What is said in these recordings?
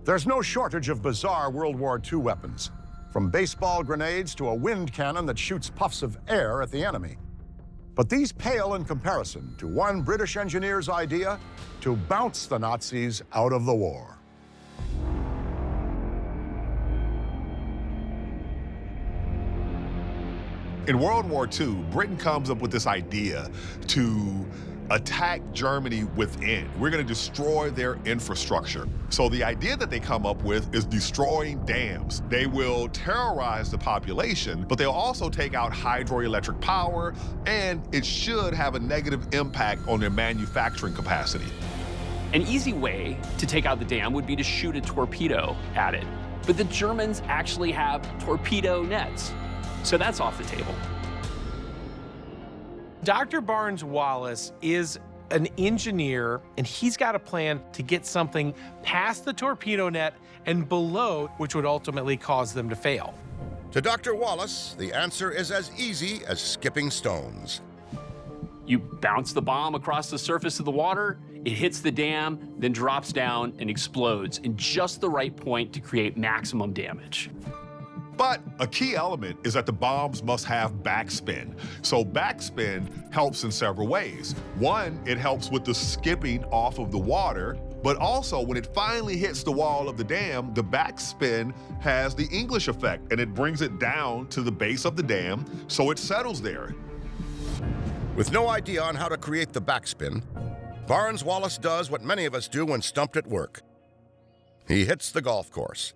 There's no shortage of bizarre World War II weapons, from baseball grenades to a wind cannon that shoots puffs of air at the enemy. But these pale in comparison to one British engineer's idea to bounce the Nazis out of the war. In World War II, Britain comes up with this idea to attack Germany within. We're going to destroy their infrastructure. So the idea that they come up with is destroying dams. They will terrorize the population, but they'll also take out hydroelectric power, and it should have a negative impact on their manufacturing capacity. An easy way to take out the dam would be to shoot a torpedo at it. But the Germans actually have torpedo nets, so that's off the table. Dr. Barnes Wallis is an engineer, and he's got a plan to get something past the torpedo net and below, which would ultimately cause them to fail. To Dr. Wallis, the answer is as easy as skipping stones. You bounce the bomb across the surface of the water, it hits the dam, then drops down and explodes in just the right point to create maximum damage. But a key element is that the bombs must have backspin. So backspin helps in several ways. One, it helps with the skipping off of the water, but also when it finally hits the wall of the dam, the backspin has the English effect, and it brings it down to the base of the dam, so it settles there. With no idea on how to create the backspin, Barnes Wallis does what many of us do when stumped at work. He hits the golf course.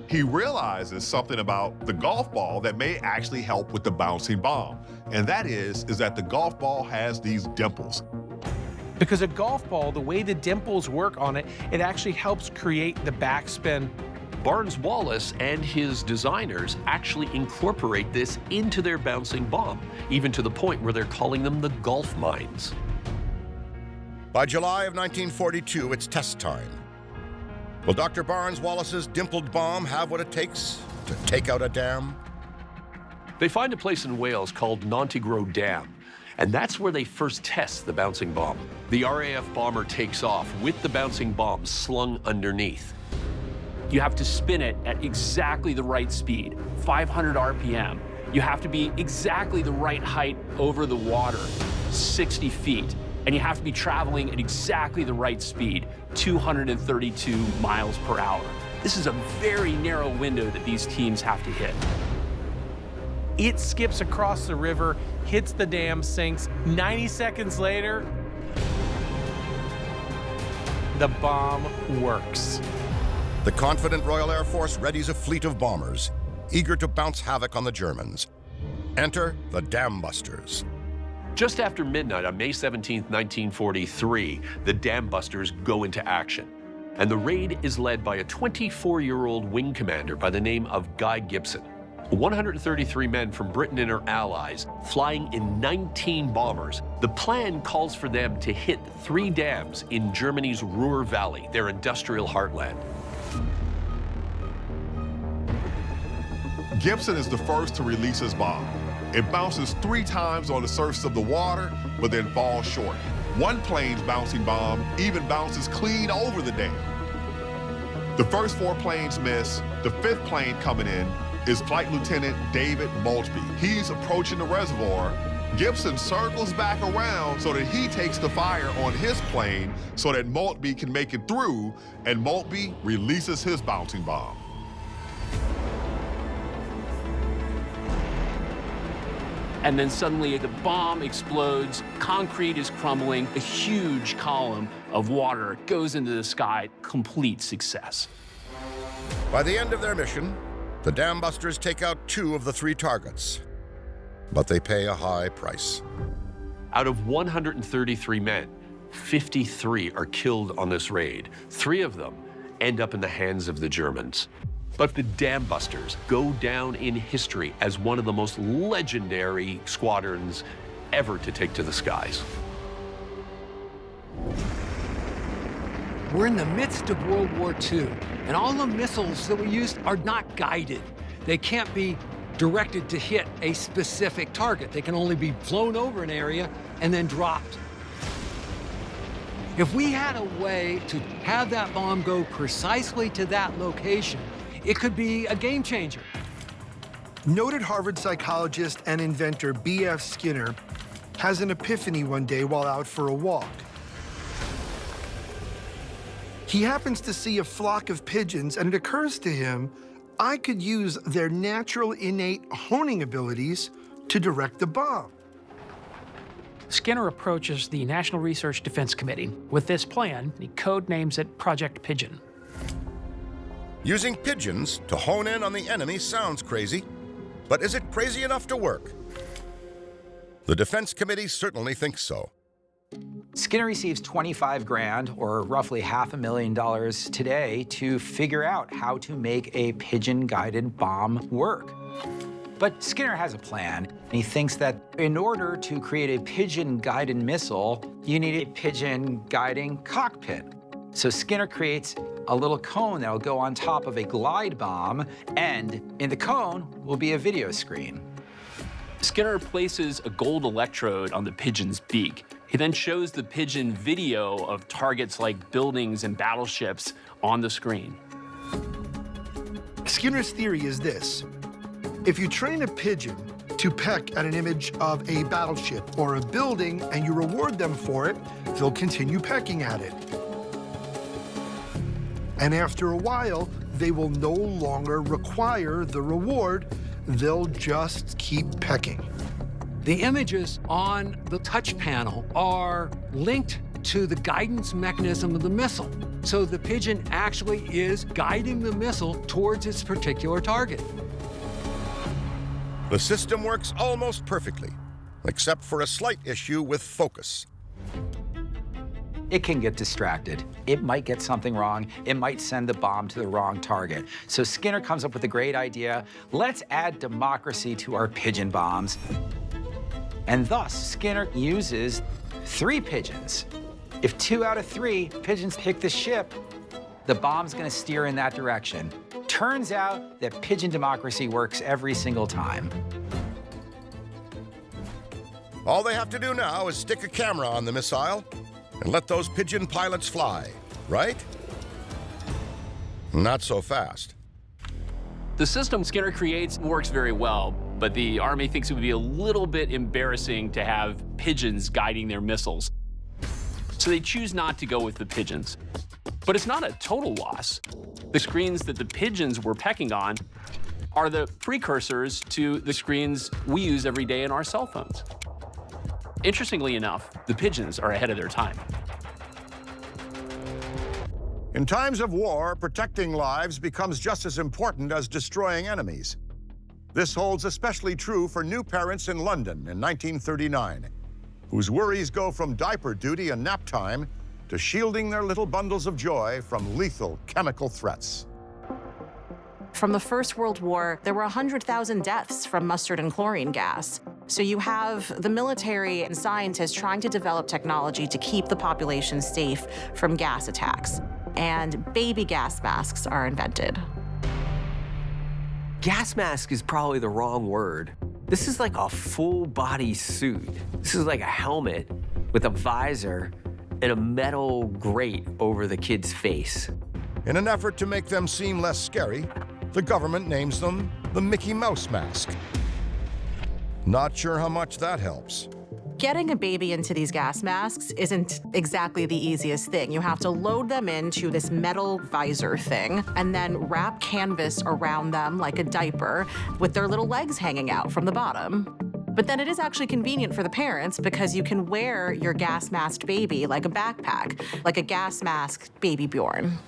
He realizes something about the golf ball that may actually help with the bouncing bomb. And that is that the golf ball has these dimples. Because a golf ball, the way the dimples work on it, it actually helps create the backspin. Barnes Wallis and his designers actually incorporate this into their bouncing bomb, even to the point where they're calling them the golf mines. By July of 1942, it's test time. Will Dr. Barnes Wallis's dimpled bomb have what it takes to take out a dam? They find a place in Wales called Nontegro Dam, and that's where they first test the bouncing bomb. The RAF bomber takes off with the bouncing bomb slung underneath. You have to spin it at exactly the right speed, 500 RPM. You have to be exactly the right height over the water, 60 feet. And you have to be traveling at exactly the right speed, 232 miles per hour. This is a very narrow window that these teams have to hit. It skips across the river, hits the dam, sinks. 90 seconds later, the bomb works. The confident Royal Air Force readies a fleet of bombers, eager to bounce havoc on the Germans. Enter the Dam Busters. Just after midnight on May 17, 1943, the Dam Busters go into action. And the raid is led by a 24-year-old wing commander by the name of Guy Gibson. 133 men from Britain and her allies, flying in 19 bombers. The plan calls for them to hit 3 dams in Germany's Ruhr Valley, their industrial heartland. Gibson is the first to release his bomb. It bounces 3 times on the surface of the water, but then falls short. One plane's bouncing bomb even bounces clean over the dam. The first 4 planes miss. The 5th plane coming in is Flight Lieutenant David Maltby. He's approaching the reservoir. Gibson circles back around so that he takes the fire on his plane so that Maltby can make it through, and Maltby releases his bouncing bomb. And then suddenly the bomb explodes, concrete is crumbling, a huge column of water goes into the sky, complete success. By the end of their mission, the Dam Busters take out 2 of the 3 targets, but they pay a high price. Out of 133 men, 53 are killed on this raid. 3 of them end up in the hands of the Germans. But the Dam Busters go down in history as one of the most legendary squadrons ever to take to the skies. We're in the midst of World War II, and all the missiles that we use are not guided. They can't be directed to hit a specific target. They can only be flown over an area and then dropped. If we had a way to have that bomb go precisely to that location, it could be a game changer. Noted Harvard psychologist and inventor B.F. Skinner has an epiphany one day while out for a walk. He happens to see a flock of pigeons, and it occurs to him, I could use their natural innate honing abilities to direct the bomb. Skinner approaches the National Research Defense Committee with this plan. He code names it Project Pigeon. Using pigeons to hone in on the enemy sounds crazy, but is it crazy enough to work? The Defense Committee certainly thinks so. Skinner receives 25 grand, or roughly $500,000 today, to figure out how to make a pigeon-guided bomb work. But Skinner has a plan. He thinks that in order to create a pigeon-guided missile, you need a pigeon-guiding cockpit. So Skinner creates a little cone that'll go on top of a glide bomb, and in the cone will be a video screen. Skinner places a gold electrode on the pigeon's beak. He then shows the pigeon video of targets like buildings and battleships on the screen. Skinner's theory is this. If you train a pigeon to peck at an image of a battleship or a building and you reward them for it, they'll continue pecking at it. And after a while, they will no longer require the reward. They'll just keep pecking. The images on the touch panel are linked to the guidance mechanism of the missile. So the pigeon actually is guiding the missile towards its particular target. The system works almost perfectly, except for a slight issue with focus. It can get distracted. It might get something wrong. It might send the bomb to the wrong target. So Skinner comes up with a great idea. Let's add democracy to our pigeon bombs. And thus, Skinner uses 3 pigeons. If 2 out of 3 pigeons pick the ship, the bomb's gonna steer in that direction. Turns out that pigeon democracy works every single time. All they have to do now is stick a camera on the missile and let those pigeon pilots fly, right? Not so fast. The system Skinner creates works very well, but the Army thinks it would be a little bit embarrassing to have pigeons guiding their missiles. So they choose not to go with the pigeons. But it's not a total loss. The screens that the pigeons were pecking on are the precursors to the screens we use every day in our cell phones. Interestingly enough, the pigeons are ahead of their time. In times of war, protecting lives becomes just as important as destroying enemies. This holds especially true for new parents in London in 1939, whose worries go from diaper duty and nap time to shielding their little bundles of joy from lethal chemical threats. From the First World War, there were 100,000 deaths from mustard and chlorine gas. So you have the military and scientists trying to develop technology to keep the population safe from gas attacks. And baby gas masks are invented. Gas mask is probably the wrong word. This is like a full-body suit. This is like a helmet with a visor and a metal grate over the kid's face. In an effort to make them seem less scary, the government names them the Mickey Mouse mask. Not sure how much that helps. Getting a baby into these gas masks isn't exactly the easiest thing. You have to load them into this metal visor thing and then wrap canvas around them like a diaper with their little legs hanging out from the bottom. But then it is actually convenient for the parents because you can wear your gas masked baby like a backpack, like a gas mask baby Bjorn.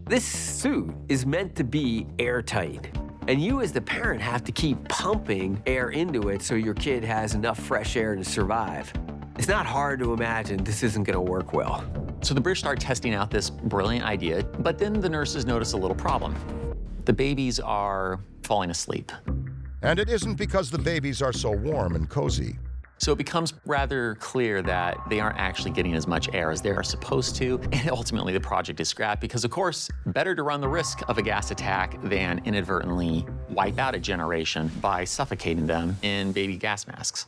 This suit is meant to be airtight. And you as the parent have to keep pumping air into it so your kid has enough fresh air to survive. It's not hard to imagine this isn't gonna work well. So the British start testing out this brilliant idea, but then the nurses notice a little problem. The babies are falling asleep. And it isn't because the babies are so warm and cozy. So it becomes rather clear that they aren't actually getting as much air as they are supposed to, and ultimately the project is scrapped because, of course, better to run the risk of a gas attack than inadvertently wipe out a generation by suffocating them in baby gas masks.